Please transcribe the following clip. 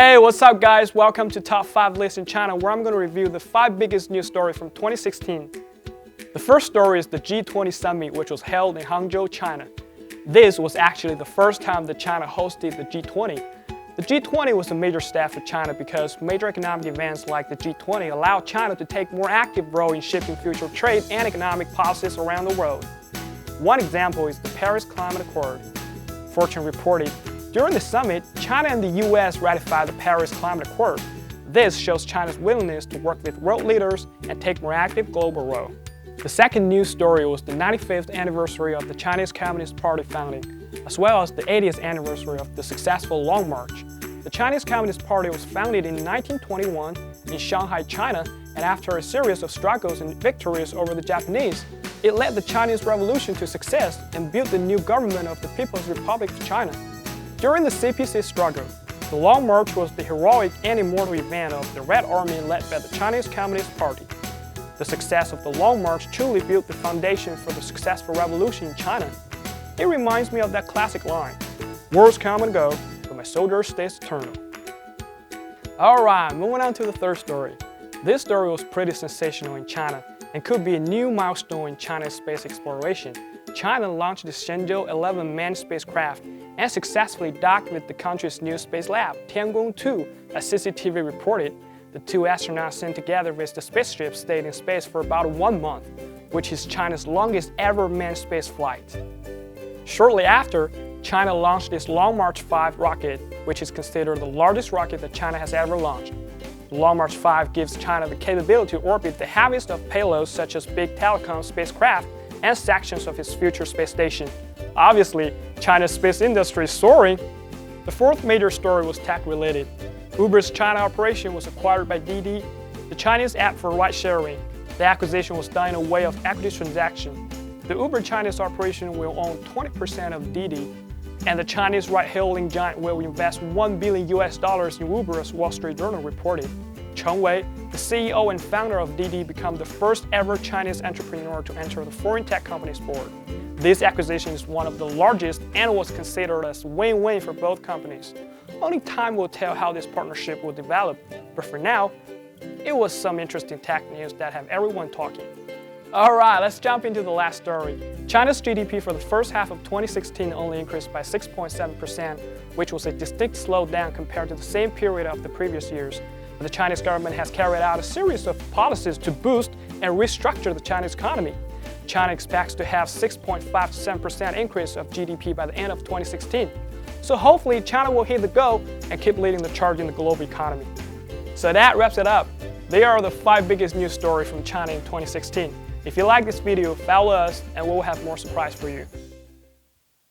Hey, what's up guys? Welcome to Top 5 List in China, where I'm going to review the 5 biggest news stories from 2016. The first story is the G20 summit, which was held in Hangzhou, China. This was actually the first time that China hosted the G20. The G20 was a major step for China because major economic events like the G20 allowed China to take a more active role in shaping future trade and economic policies around the world. One example is the Paris Climate Accord. Fortune reported, during the summit, China and the US ratified the Paris Climate Accord. This shows China's willingness to work with world leaders and take a more active global role. The second news story was the 95th anniversary of the Chinese Communist Party founding, as well as the 80th anniversary of the successful Long March. The Chinese Communist Party was founded in 1921 in Shanghai, China, and after a series of struggles and victories over the Japanese, it led the Chinese Revolution to success and built the new government of the People's Republic of China. During the CPC struggle, the Long March was the heroic and immortal event of the Red Army led by the Chinese Communist Party. The success of the Long March truly built the foundation for the successful revolution in China. It reminds me of that classic line, "Wars come and go, but my soldier stays eternal." Alright, moving on to the third story. This story was pretty sensational in China and could be a new milestone in China's space exploration. China launched the Shenzhou 11 manned spacecraft and successfully docked with the country's new space lab, Tiangong-2, as CCTV reported. The two astronauts sent together with the spaceship stayed in space for about 1 month, which is China's longest ever manned space flight. Shortly after, China launched its Long March 5 rocket, which is considered the largest rocket that China has ever launched. The Long March 5 gives China the capability to orbit the heaviest of payloads such as big telecom spacecraft and sections of its future space station. Obviously, China's space industry is soaring. The fourth major story was tech-related. Uber's China operation was acquired by Didi, the Chinese app for ride-sharing. The acquisition was done in a way of equity transaction. The Uber Chinese operation will own 20% of Didi, and the Chinese ride-hailing giant will invest $1 billion in Uber, as Wall Street Journal reported. Cheng Wei, the CEO and founder of Didi, became the first ever Chinese entrepreneur to enter the foreign tech company's board. This acquisition is one of the largest and was considered as win-win for both companies. Only time will tell how this partnership will develop, but for now, it was some interesting tech news that have everyone talking. Alright, let's jump into the last story. China's GDP for the first half of 2016 only increased by 6.7%, which was a distinct slowdown compared to the same period of the previous years. But the Chinese government has carried out a series of policies to boost and restructure the Chinese economy. China expects to have 6.5 to 7% increase of GDP by the end of 2016. So hopefully China will hit the goal and keep leading the charge in the global economy. So that wraps it up. They are the 5 biggest news stories from China in 2016. If you like this video, follow us and we'll have more surprise for you.